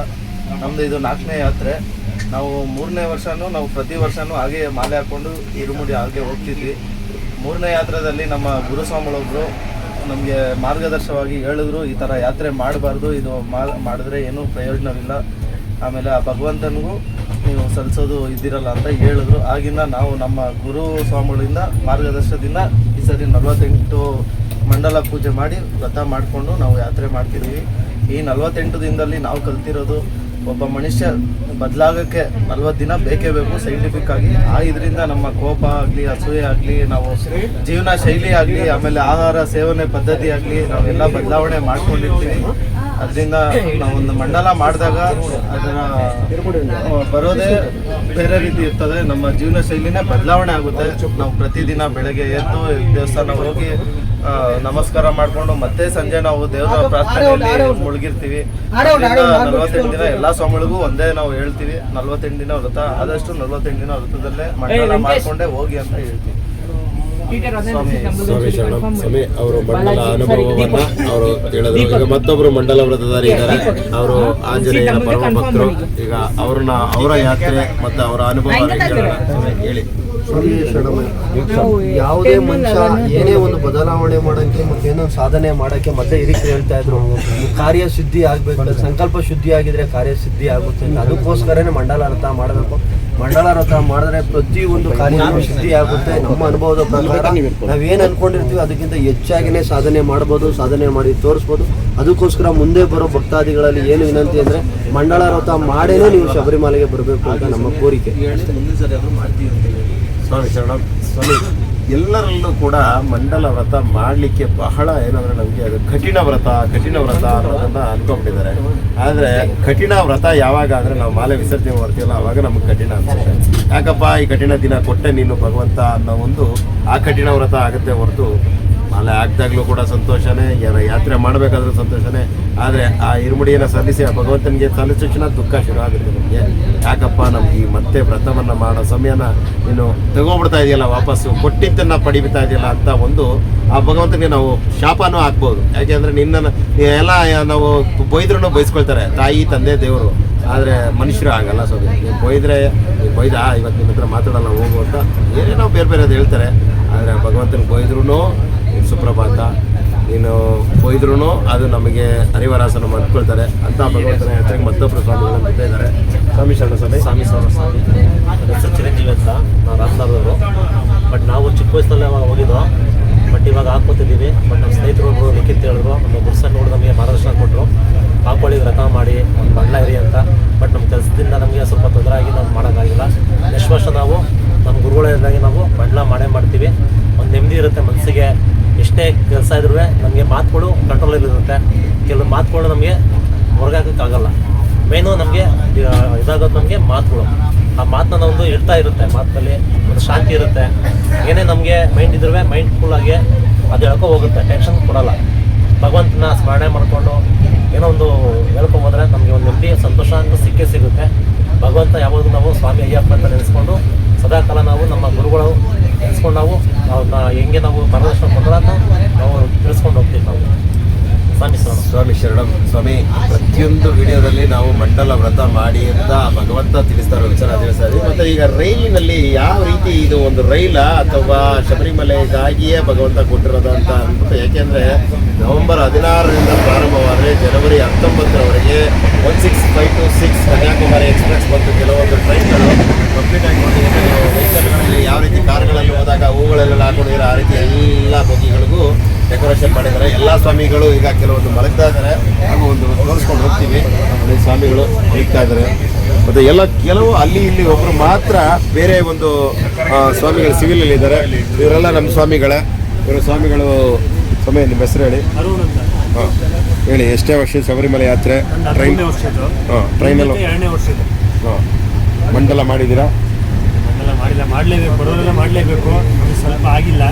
ನಮ್ಮದು ಇದು 4ನೇ ಯಾತ್ರೆ. ನಾವು 3ನೇ ವರ್ಷನೂ ನಾವು ಪ್ರತಿ ವರ್ಷವೂ ಹಾಗೆ ಮಾಲೆ ಹಾಕ್ಕೊಂಡು ಇರುಮುಡಿ ಹಾಗೆ ಹೋಗ್ತಿದ್ವಿ. 3ನೇ ಯಾತ್ರೆಯಲ್ಲಿ ನಮ್ಮ ಗುರುಸ್ವಾಮಿಗಳೊಬ್ಬರು ನಮಗೆ ಮಾರ್ಗದರ್ಶನವಾಗಿ ಹೇಳಿದ್ರು, ಈ ಥರ ಯಾತ್ರೆ ಮಾಡಬಾರ್ದು, ಇದು ಮಾಡಿದ್ರೆ ಏನೂ ಪ್ರಯೋಜನವಿಲ್ಲ, ಆಮೇಲೆ ಆ ಭಗವಂತನಿಗೂ ನೀವು ಸಲ್ಲಿಸೋದು ಇದ್ದಿರಲ್ಲ ಅಂತ ಹೇಳಿದ್ರು. ಆಗಿಂದ ನಾವು ನಮ್ಮ ಗುರು ಸ್ವಾಮಿಗಳಿಂದ ಮಾರ್ಗದರ್ಶನದಿಂದ ಈ ಸರಿ 48 ಮಂಡಲ ಪೂಜೆ ಮಾಡಿ ವ್ರತ ಮಾಡಿಕೊಂಡು ನಾವು ಯಾತ್ರೆ ಮಾಡ್ತಿದ್ದೀವಿ. ಈ 48 ದಿನದಲ್ಲಿ ನಾವು ಕಲ್ತಿರೋದು, ಒಬ್ಬ ಮನುಷ್ಯ ಬದಲಾಗೋಕ್ಕೆ 40 ದಿನ ಬೇಕೇ ಬೇಕು ಸೈಂಟಿಫಿಕ್ ಆಗಿ. ಇದರಿಂದ ನಮ್ಮ ಕೋಪ ಆಗಲಿ, ಅಸೂಯೆ ಆಗಲಿ, ನಾವು ಜೀವನ ಶೈಲಿ ಆಗಲಿ, ಆಮೇಲೆ ಆಹಾರ ಸೇವನೆ ಪದ್ಧತಿ ಆಗಲಿ, ನಾವೆಲ್ಲ ಬದಲಾವಣೆ ಮಾಡ್ಕೊಂಡಿರ್ತೀವಿ. ಅದರಿಂದ ನಾವೊಂದು ಮಂಡಲ ಮಾಡಿದಾಗ ಅದರ ಬರೋದೇ ಬೇರೆ ರೀತಿ ಇರ್ತದೆ. ನಮ್ಮ ಜೀವನ ಶೈಲಿನೇ ಬದಲಾವಣೆ ಆಗುತ್ತೆ. ನಾವು ಪ್ರತಿದಿನ ಬೆಳಗ್ಗೆ ಎದ್ದು ದೇವಸ್ಥಾನ ಹೋಗಿ ನಮಸ್ಕಾರ ಮಾಡಿಕೊಂಡು ಮತ್ತೆ ಸಂಜೆ ನಾವು ದೇವರ ಪ್ರಾರ್ಥನೆಯಲ್ಲಿ ಮುಳುಗಿರ್ತೀವಿ. 48 ದಿನ ಎಲ್ಲ ಸ್ವಾಮಿಗಳಿಗೂ ಒಂದೇ ನಾವು ಹೇಳ್ತೀವಿ, 48 ದಿನ ವ್ರತ, ಆದಷ್ಟು 48 ದಿನ ವ್ರತದಲ್ಲೇ ಮಂಡಲ ಮಾಡಿಕೊಂಡೇ ಹೋಗಿ ಅಂತ ಹೇಳ್ತೀವಿ. ಸ್ವಾಮಿ ಶರಣಂ. ಸ್ವಾಮಿ ಅವರು ಮಂಡಲ ಅನುಭವವನ್ನ ಅವರು ಹೇಳಿದ್ರು. ಈಗ ಮತ್ತೊಬ್ರು ಮಂಡಲ ವ್ರತಧಾರಿ ಇದ್ದಾರೆ. ಅವರು ಆಂಜನೇಯನ ಪರಮ ಭಕ್ತರು. ಈಗ ಅವರ ಯಾತ್ರೆ ಮತ್ತು ಅವರ ಅನುಭವ ಹೇಳಿ. ಯಾವುದೇ ಮನುಷ್ಯ ಏನೇ ಒಂದು ಬದಲಾವಣೆ ಮಾಡೋಕ್ಕೆ ಮತ್ತು ಏನೋ ಸಾಧನೆ ಮಾಡೋಕ್ಕೆ ಮತ್ತೆ ಈ ರೀತಿ ಹೇಳ್ತಾ ಇದ್ರು, ಕಾರ್ಯ ಸಿದ್ಧಿ ಆಗಬೇಕು, ಸಂಕಲ್ಪ ಶುದ್ಧಿ ಆಗಿದ್ರೆ ಕಾರ್ಯ ಸಿದ್ಧಿ ಆಗುತ್ತೆ ಅಂತ. ಅದಕ್ಕೋಸ್ಕರನೇ ಮಂಡಲ ವ್ರತ ಮಾಡಬೇಕು. ಮಂಡಲ ವ್ರತ ಮಾಡಿದ್ರೆ ಪ್ರತಿಯೊಂದು ಕಾರ್ಯನೂ ಸಿದ್ಧಿ ಆಗುತ್ತೆ. ನಮ್ಮ ಅನುಭವದ ಪ್ರಕಾರ ನಾವೇನು ಅನ್ಕೊಂಡಿರ್ತೀವಿ ಅದಕ್ಕಿಂತ ಹೆಚ್ಚಾಗಿನೇ ಸಾಧನೆ ಮಾಡ್ಬೋದು, ಸಾಧನೆ ಮಾಡಿ ತೋರಿಸ್ಬೋದು. ಅದಕ್ಕೋಸ್ಕರ ಮುಂದೆ ಬರೋ ಭಕ್ತಾದಿಗಳಲ್ಲಿ ಏನು ವಿನಂತಿ ಅಂದರೆ ಮಂಡಲ ವ್ರತ ಮಾಡೇನೆ ನೀವು ಶಬರಿಮಲೆಗೆ ಬರಬೇಕು ಅಂತ ನಮ್ಮ ಕೋರಿಕೆ. ಸ್ವಾಮಿ ಶರಣಂ. ಸ್ವಾಮಿ, ಎಲ್ಲರಲ್ಲೂ ಕೂಡ ಮಂಡಲ ವ್ರತ ಮಾಡಲಿಕ್ಕೆ ಬಹಳ ಏನಂದರೆ ನಮಗೆ ಅದು ಕಠಿಣ ವ್ರತ ಅನ್ನೋದನ್ನು ಅಂದ್ಕೊಂಡ್ಬಿಟ್ಟಿದ್ದಾರೆ. ಆದರೆ ಕಠಿಣ ವ್ರತ ಯಾವಾಗ ಅಂದರೆ ನಾವು ಮಾಲೆ ವಿಸರ್ಜನೆ ಮಾಡ್ತೀವಲ್ಲ ಆವಾಗ ನಮಗೆ ಕಠಿಣ ಅನಿಸುತ್ತೆ. ಯಾಕಪ್ಪ ಈ ಕಠಿಣ ದಿನ ಕೊಟ್ಟೆ ನೀನು ಭಗವಂತ ಅನ್ನೋ ಒಂದು ಆ ಕಠಿಣ ವ್ರತ ಆಗುತ್ತೆ ಹೊರತು ಮಾಲೆ ಹಾಕಿದಾಗಲೂ ಕೂಡ ಸಂತೋಷನೇ, ಯಾತ್ರೆ ಮಾಡಬೇಕಾದ್ರೂ ಸಂತೋಷನೇ. ಆದರೆ ಆ ಇರುಮುಡಿಯನ್ನು ಸಲ್ಲಿಸಿ ಆ ಭಗವಂತನಿಗೆ ಸಲ್ಲಿಸಿದ ತಕ್ಷಣ ದುಃಖ ಶುರು ಆಗುತ್ತೆ ನಮಗೆ. ಯಾಕಪ್ಪ ನಮ್ಗೆ ಈ ಮತ್ತೆ ವ್ರತವನ್ನು ಮಾಡೋ ಸಮಯನ ನೀನು ತಗೊಂಡ್ಬಿಡ್ತಾ ಇದೆಯಲ್ಲ, ವಾಪಸ್ಸು ಕೊಟ್ಟಿದ್ದನ್ನು ಪಡಿಬಿಡ್ತಾ ಇದೆಯಲ್ಲ ಅಂತ ಒಂದು ಆ ಭಗವಂತನಿಗೆ ನಾವು ಶಾಪನೂ ಹಾಕ್ಬೋದು. ಯಾಕೆಂದರೆ ನಿನ್ನನ್ನು ಎಲ್ಲ ನಾವು ಬೈದ್ರೂ ಬೈಸ್ಕೊಳ್ತಾರೆ, ತಾಯಿ ತಂದೆ ದೇವರು. ಆದರೆ ಮನುಷ್ಯರು ಆಗಲ್ಲ. ಸೊ ನೀವು ಬೈದ್ರೆ ಬೈದ ಇವತ್ತು ನಿಮ್ಮ ಹತ್ರ ಮಾತಾಡಲ್ಲ ಹೋಗು ಅಂತ ಏನೇನೋ ಬೇರೆ ಅದು ಹೇಳ್ತಾರೆ. ಆದರೆ ಭಗವಂತನ ಬೈದ್ರೂ ಸುಪ್ರಭಾತ, ನೀನು ಬೈದ್ರೂ ಅದು ನಮಗೆ ಹರಿವರಾಸನ ಅಂದ್ಕೊಳ್ತಾರೆ ಅಂತ ಭಗವಂತನ ಯಾತ್ರೆಗೆ ಮತ್ತೊಬ್ಬರು ಸ್ವಾಮಿಗಳನ್ನು ಬರ್ತಾ ಇದ್ದಾರೆ. ಸ್ವಾಮಿ ಶರಣ ಸ್ವಾಮಿ. ನನ್ನ ಹೆಸರು ಚಿರಂಜೀವಿ ಅಂತ, ನಾವು ರಾಮನಗರದವರು. ಬಟ್ ನಾವು ಚಿಕ್ಕ ವಯಸ್ಸಲ್ಲೇ ಅವಾಗ ಹೋಗಿದ್ದೋ. ಬಟ್ ಇವಾಗ ಹಾಕ್ಕೊತಿದ್ದೀವಿ. ಬಟ್ ನಮ್ಮ ಸ್ನೇಹಿತರು ಒಬ್ಬರು ಲಿಖಿತ್ ಹೇಳಿದ್ರು, ನಮ್ಮ ಗುರುಸನ್ನು ನೋಡಿ ನಮಗೆ ಮಾರ್ಗದರ್ಶನ ಕೊಟ್ಟರು, ಹಾಕೊಳ್ಳಿ ವ್ರತ ಮಾಡಿ ಒಂದು ಬಣ್ಣ ಇರಿ ಅಂತ. ಬಟ್ ನಮ್ಮ ಕೆಲಸದಿಂದ ನಮಗೆ ಸ್ವಲ್ಪ ತೊಂದರೆ ಆಗಿ ನಾವು ಮಾಡೋಕ್ಕಾಗಿಲ್ಲ. ನೆಕ್ಸ್ಟ್ ವರ್ಷ ನಾವು ನಮ್ಮ ಗುರುಗಳಿಂದಾಗಿ ನಾವು ಬಣ್ಣ ಮಾಡ್ತೀವಿ. ಒಂದು ನೆಮ್ಮದಿ ಇರುತ್ತೆ ಮನಸ್ಸಿಗೆ. ಎಷ್ಟೇ ಕೆಲಸ ಇದ್ರೂ ನಮಗೆ ಮಾತುಗಳು ಕಂಟ್ರೋಲಲ್ಲಿರುತ್ತೆ. ಕೆಲವು ಮಾತುಗಳು ನಮಗೆ ಹೊರಗಾಕೋಕ್ಕಾಗಲ್ಲ. ಮೇನು ನಮಗೆ ಇದಾಗೋದು ನಮಗೆ ಮಾತುಗಳು. ಆ ಮಾತನ್ನ ಒಂದು ಇಡ್ತಾ ಇರುತ್ತೆ, ಮಾತಲ್ಲಿ ಒಂದು ಶಾಂತಿ ಇರುತ್ತೆ. ಏನೇ ನಮಗೆ ಮೈಂಡ್ ಇದ್ರೂ ಮೈಂಡ್ ಫುಲ್ಲಾಗಿ ಅದು ಹೇಳ್ಕೊ ಹೋಗುತ್ತೆ, ಟೆನ್ಷನ್ ಕೊಡೋಲ್ಲ. ಭಗವಂತನ ಸ್ಮರಣೆ ಮಾಡಿಕೊಂಡು ಏನೋ ಒಂದು ಹೇಳ್ಕೊಂಬೋದ್ರೆ ನಮಗೆ ಒಂದು ನೆಮ್ಮದಿ ಸಂತೋಷ ಅಂತ ಸಿಗುತ್ತೆ. ಭಗವಂತ ಯಾವಾಗಲೂ ನಾವು ಸ್ವಾಮಿ ಅಯ್ಯಪ್ಪ ಅಂತ ನೆನೆಸ್ಕೊಂಡು ಸದಾಕಾಲ ನಾವು ನಮ್ಮ ಗುರುಗಳು ನೆನೆಸ್ಕೊಂಡು ನಾವು ಅವ್ರನ್ನ ಹೆಂಗೆ ನಾವು ಮಾರ್ಗದರ್ಶನ ಕೊಡೋದನ್ನು ನಾವು ತಿಳಿಸ್ಕೊಂಡು ಹೋಗ್ತೀವಿ ನಾವು. ಸ್ವಾಮಿ ಶರಣಂ. ಸ್ವಾಮಿ, ಪ್ರತಿಯೊಂದು ವಿಡಿಯೋದಲ್ಲಿ ನಾವು ಮಂಡಲ ವ್ರತ ಮಾಡಿ ಅಂತ ಭಗವಂತ ತಿಳಿಸ್ತಾರೋ ವಿಚಾರ ತಿಳಿಸ್ತಾ ಇದ್ದೀವಿ. ಮತ್ತು ಈಗ ರೈಲಿನಲ್ಲಿ ಯಾವ ರೀತಿ ಇದು ಒಂದು ರೈಲ ಅಥವಾ ಶಬರಿಮಲೆಗಾಗಿಯೇ ಭಗವಂತ ಕೊಟ್ಟಿರೋದು ಅಂತ ಅಂದ್ಬಿಟ್ಟು, ಯಾಕೆಂದರೆ ನವೆಂಬರ್ 16ರಿಂದ ಪ್ರಾರಂಭವಾದರೆ ಜನವರಿ 19ರವರೆಗೆ 1656 ಕನ್ಯಾಕುಮಾರಿ ಎಕ್ಸ್ಪ್ರೆಸ್ ಬಂತು. ಕೆಲವೊಂದು ಟ್ರೈನ್ಗಳು ಕಂಪ್ಲೀಟಾಗಿ ವೆಹಿಕಲ್ಗಳಲ್ಲಿ ಯಾವ ರೀತಿ ಕಾರ್ಗಳಲ್ಲಿ ಹೋದಾಗ ಹೂಗಳೆಲ್ಲ ಹಾಕೊಂಡಿರೋ ಆ ರೀತಿ ಎಲ್ಲ ಬಗೆಗಳಿಗೂ ಡೆಕೋರೇಷನ್ ಮಾಡಿದ್ದಾರೆ. ಎಲ್ಲ ಸ್ವಾಮಿಗಳು ಈಗ ಕೆಲವೊಂದು ಮಲಗ್ತಾ ಇದ್ದಾರೆ, ಹಾಗೂ ಒಂದು ತೋರಿಸ್ಕೊಂಡು ಹೋಗ್ತೀವಿ. ಸ್ವಾಮಿಗಳು ಹೋಗ್ತಾ ಇದ್ದಾರೆ. ಮತ್ತು ಕೆಲವು ಅಲ್ಲಿ ಇಲ್ಲಿ ಒಬ್ಬರು ಮಾತ್ರ ಬೇರೆ ಒಂದು ಸ್ವಾಮಿಗಳು ಸಿವಿಲಲ್ಲಿ ಇದ್ದಾರೆ. ಇವರೆಲ್ಲ ನಮ್ಮ ಸ್ವಾಮಿಗಳೇ. ಇವರು ಸ್ವಾಮಿಗಳು ಸ್ವಾಮಿ ನಿಮ್ಮ ಹೆಸರು ಹೇಳಿ. ಅರುಣ್ ಅಂತ. ಹಾಂ ಹೇಳಿ, ಎಷ್ಟೇ ವರ್ಷದ ಶಬರಿಮಲೆ ಯಾತ್ರೆ? ಟ್ರೈನ್? 13ನೇ ವರ್ಷ ಇದು. ಹಾಂ ಟ್ರೈನಲ್ಲಿ. 2ನೇ ವರ್ಷ ಇದು. ಹಾಂ ಮಂಡಲ ಮಾಡಿದ್ದೀರಾ? ಮಂಡಲ ಮಾಡಿಲ್ಲ, ಮಾಡಲೇಬೇಕು, ಬಡವರೆಲ್ಲ ಮಾಡಲೇಬೇಕು. ನಮಗೆ ಸ್ವಲ್ಪ ಆಗಿಲ್ಲ,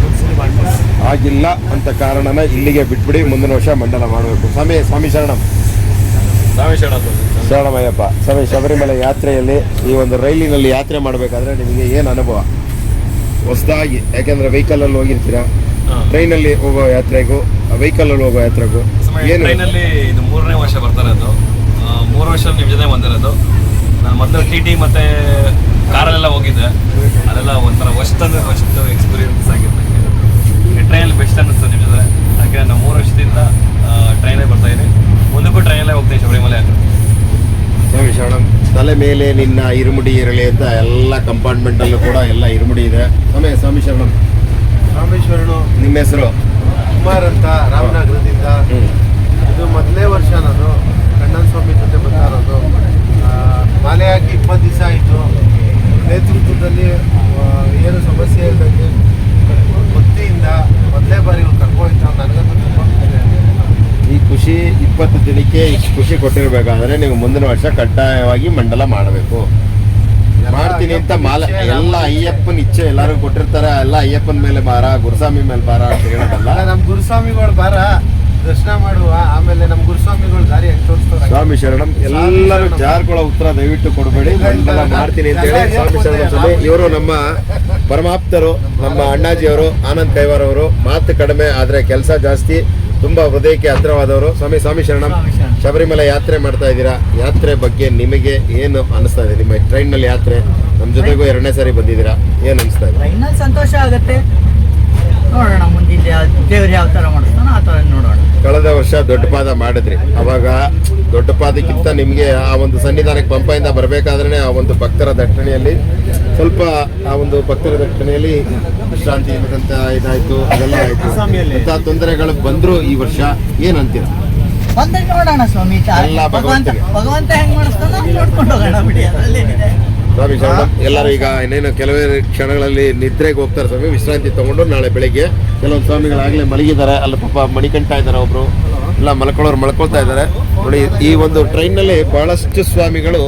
ಒಂದ್ಸಲಿ ಮಾಡ್ಬೋದು. ಆಗಿಲ್ಲ ಅಂತ ಕಾರಣನ ಇಲ್ಲಿಗೆ ಬಿಟ್ಬಿಡಿ, ಮುಂದಿನ ವರ್ಷ ಮಂಡಲ ಮಾಡಬೇಕು. ಸ್ವಾಮಿ ಶರಣಂ. ಶರಣಮಯ್ಯಪ್ಪ. ಸ್ವಾಮಿ, ಶಬರಿಮಲೆ ಯಾತ್ರೆಯಲ್ಲಿ ಈ ಒಂದು ರೈಲಿನಲ್ಲಿ ಯಾತ್ರೆ ಮಾಡಬೇಕಾದ್ರೆ ನಿಮಗೆ ಏನು ಅನುಭವ ಹೊಸದಾಗಿ? ಯಾಕೆಂದ್ರೆ ವೆಹಿಕಲಲ್ಲಿ ಹೋಗಿರ್ತೀರಾ, ಟ್ರೈನಲ್ಲಿ ಹೋಗೋ ಯಾತ್ರೆಗೂ ವೆಹಿಕಲಲ್ಲಿ ಹೋಗೋ ಯಾತ್ರೆಗೂ ಏನು? ಟ್ರೈನಲ್ಲಿ ಇದು 3ನೇ ವರ್ಷ ಬರ್ತಾ ಇರೋದು. 3 ವರ್ಷ ನಿಮ್ಮ ಜೊತೆ ಬಂದಿರೋದು. ನಾನು ಮೊದಲು TT ಮತ್ತು ಕಾರಲ್ಲೆಲ್ಲ ಹೋಗಿದ್ದೆ. ಅದೆಲ್ಲ ಒಂಥರ ಫಸ್ಟ್ ಎಕ್ಸ್ಪೀರಿಯನ್ಸ್ ಆಗಿತ್ತು ನನಗೆ. ಟ್ರೈನಲ್ಲಿ ಬೆಸ್ಟ್ ಅನ್ನಿಸ್ತು ನಿಮ್ಮ ಜೊತೆ. ಯಾಕೆ ನಾವು 3 ವರ್ಷದಿಂದ ಟ್ರೈನೇ ಬರ್ತಾಯಿದ್ದೀನಿ, ಮುಂದಕ್ಕೂ ಟ್ರೈನಲ್ಲೇ ಹೋಗ್ತೀನಿ ಶಬರಿಮಲೆ ಯಾತ್ರೆ. ಸ್ವಾಮಿ ಶರಣಂ. ತಲೆ ಮೇಲೆ ನಿನ್ನ ಇರುಮುಡಿ ಇರಲಿ ಅಂತ ಎಲ್ಲ ಕಂಪಾರ್ಟ್ಮೆಂಟಲ್ಲೂ ಕೂಡ ಎಲ್ಲ ಇರುಮುಡಿ ಇದೆ. ಸ್ವಾಮಿ ಶರಣಂ. ರಾಮೇಶ್ವರನು ನಿಮ್ಮ ಹೆಸರು? ಕುಮಾರ್ ಅಂತ, ರಾಮನಗರದಿಂದ. ಇದು ಮೊದಲನೇ ವರ್ಷ ನಾನು ಕಣ್ಣನ್ ಸ್ವಾಮಿ ಜೊತೆ ಬರ್ತಾ ಇರೋದು. ಮಾಲೆ ಹಾಕಿ 20 ದಿವಸ ಆಯಿತು. ನೇತೃತ್ವದಲ್ಲಿ ಏನು ಸಮಸ್ಯೆ ಇಲ್ಲದಂಗೆ ಭಕ್ತಿಯಿಂದ ಮೊದಲನೇ ಬಾರಿ ಕರ್ಕೊಂಡು ನನಗಂತೂ ತುಂಬ ಈ ಖುಷಿ 20 ದಿನಕ್ಕೆ ಇಷ್ಟು ಖುಷಿ ಕೊಟ್ಟಿರ್ಬೇಕಾದ್ರೆ ನೀವು ಮುಂದಿನ ವರ್ಷ ಕಡ್ಡಾಯವಾಗಿ ಮಂಡಲ ಮಾಡಬೇಕು. ಮಾಡ್ತೀನಿ ಅಂತ ಎಲ್ಲ ಅಯ್ಯಪ್ಪನ ಇಚ್ಛೆ ಎಲ್ಲರೂ ಕೊಟ್ಟಿರ್ತಾರೆ. ಎಲ್ಲ ಅಯ್ಯಪ್ಪನ ಮೇಲೆ ಭಾರ, ಗುರುಸ್ವಾಮಿ ಮೇಲೆ ಭಾರ ಅಂತ ಹೇಳೋದಲ್ಲ. ನಮ್ಮ ಗುರುಸ್ವಾಮಿಗಳು ಭಾರ ದರ್ಶನ ಮಾಡುವ, ಆಮೇಲೆ ನಮ್ಮ ಗುರುಸ್ವಾಮಿಗಳು ದಾರಿ ತೋರಿಸ್ತಾರೆ. ಸ್ವಾಮಿ ಶರಣಂ. ಎಲ್ಲರೂ ಜಾರ್ಕೊಳ್ಳೋ ಉತ್ತರ ದಯವಿಟ್ಟು ಕೊಡಬೇಡಿ. ಮಂಡಲ ಮಾಡ್ತೀನಿ ಅಂತ ಹೇಳಿ ಸ್ವಾಮಿ ಶರಣಂ. ಸ್ವಾಮಿ ಇವರು ನಮ್ಮ ಪರಮಾಪ್ತರು, ನಮ್ಮ ಅಣ್ಣಾಜಿಯವರು, ಆನಂದ್ ಕೈವಾರ್ ಅವರು. ಮಾತು ಕಡಿಮೆ ಆದರೆ ಕೆಲಸ ಜಾಸ್ತಿ, ತುಂಬಾ ಹೃದಯಕ್ಕೆ ಹತ್ರವಾದವರು. ಸ್ವಾಮಿ ಶರಣಂ. ಶಬರಿಮಲೆ ಯಾತ್ರೆ ಮಾಡ್ತಾ ಇದ್ದೀರಾ, ಯಾತ್ರೆ ಬಗ್ಗೆ ನಿಮಗೆ ಏನು ಅನಿಸ್ತಾ ಇದೆ? ನಿಮ್ಮ ಟ್ರೈನ್ನಲ್ಲಿ ಯಾತ್ರೆ ನಮ್ಮ ಜೊತೆಗೂ 2ನೇ ಸಾರಿ ಬಂದಿದ್ದೀರಾ, ಏನು ಅನಿಸ್ತಾ ಇದೆ? ಟ್ರೈನಲ್ಲಿ ಸಂತೋಷ ಆಗುತ್ತೆ. ನೋಡೋಣ ಮುಂದಿನ ದೇವ್ರು ಯಾವ ಥರ ಮಾಡಿಸ್ತಾನೋ ಆ ಥರ ನೋಡೋಣ. ಕಳೆದ ವರ್ಷ ದೊಡ್ಡ ಪಾದ ಮಾಡಿದ್ರಿ. ಅವಾಗ ದೊಡ್ಡ ಪಾದಕ್ಕಿಂತ ನಿಮಗೆ ಆ ಒಂದು ಸನ್ನಿಧಾನಕ್ಕೆ ಪಂಪೆಯಿಂದ ಬರಬೇಕಾದ್ರೆ ಆ ಒಂದು ಭಕ್ತರ ದಟ್ಟಣೆಯಲ್ಲಿ ಸ್ವಲ್ಪ ವಿಶ್ರಾಂತಿ ಇಲ್ಲದಂತ ಇದಾಯ್ತು, ಅದೆಲ್ಲ ಆಯ್ತು. ಅಂತ ತೊಂದರೆಗಳು ಬಂದ್ರು ಈ ವರ್ಷ ಏನಂತೀರ? ಬಂದ್ರೆ ನೋಡೋಣ ಸ್ವಾಮಿ. ಎಲ್ಲ ಭಗವಂತ ಹೆಂಗ್ ಮಾಡಿಸ್ತಾನೋ ನೋಡ್ಕೊಂಡು ಹೋಗೋಣ ಬಿಡಿ, ಅದರಲ್ಲೇನಿದೆ. ಸ್ವಾಮಿ ಶರಣಂ. ಎಲ್ಲರೂ ಈಗ ಇನ್ನೇನು ಕೆಲವೇ ಕ್ಷಣಗಳಲ್ಲಿ ನಿದ್ರೆಗೆ ಹೋಗ್ತಾರೆ ಸ್ವಾಮಿ, ವಿಶ್ರಾಂತಿ ತಗೊಂಡು ನಾಳೆ ಬೆಳಿಗ್ಗೆ. ಕೆಲವೊಂದು ಸ್ವಾಮಿಗಳಾಗಲೇ ಮಲಗಿದ್ದಾರೆ, ಅಲ್ಲಿ ಪಾಪ ಮಣಿಕಂಠ ಇದ್ದಾರೆ, ಒಬ್ರು ಎಲ್ಲ ಮಲ್ಕೊಳ್ಳೋರು ಮಲ್ಕೊಳ್ತಾ ಇದ್ದಾರೆ ನೋಡಿ. ಈ ಒಂದು ಟ್ರೈನ್ನಲ್ಲಿ ಬಹಳಷ್ಟು ಸ್ವಾಮಿಗಳು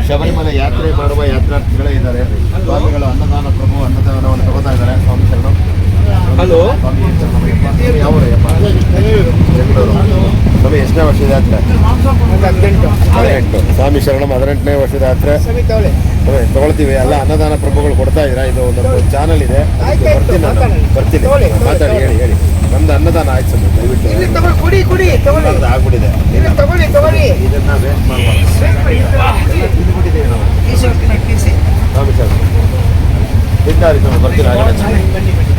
ಶಬರಿಮಲೆ ಯಾತ್ರೆ ಮಾಡುವ ಯಾತ್ರಾರ್ಥಿಗಳೇ ಇದ್ದಾರೆ. ಸ್ವಾಮಿಗಳು ಅನ್ನದಾನ ಪ್ರಭು ಅನ್ನದಾನವನ್ನು ತಗೋತಾ ಇದ್ದಾರೆ. ಸ್ವಾಮಿ ಶರಣಂ. ಹಲೋ. ಯಾವ ಬೆಂಗಳೂರು. ಸ್ವಾಮಿ ಎಷ್ಟನೇ ವರ್ಷದ ಯಾತ್ರೆ? 18. ಸ್ವಾಮಿ ಶರಣಂ. 18ನೇ ವರ್ಷದ ಯಾತ್ರೆ ತಗೊಳ್ತೀವಿ. ಎಲ್ಲ ಅನ್ನದಾನ ಪ್ರಭುಗಳು ಕೊಡ್ತಾ ಇದ್ದೀರಾ. ಇದು ಒಂದೊಂದು ಚಾನಲ್ ಇದೆ, ಬರ್ತೀನಿ ಮಾತಾಡಿ ಹೇಳಿ. ನಮ್ದು ಅನ್ನದಾನ ಆಯ್ತು ಸ್ವಾಮಿ, ದಯವಿಟ್ಟು ಆಗ್ಬಿಟ್ಟಿದೆ. ಇದನ್ನ ವೇಸ್ಟ್ ಮಾಡಬಾರ್ದು. ಸ್ವಾಮಿ ಶರಣಂ. ಇದ್ದಾರೆ ಬರ್ತೀನಿ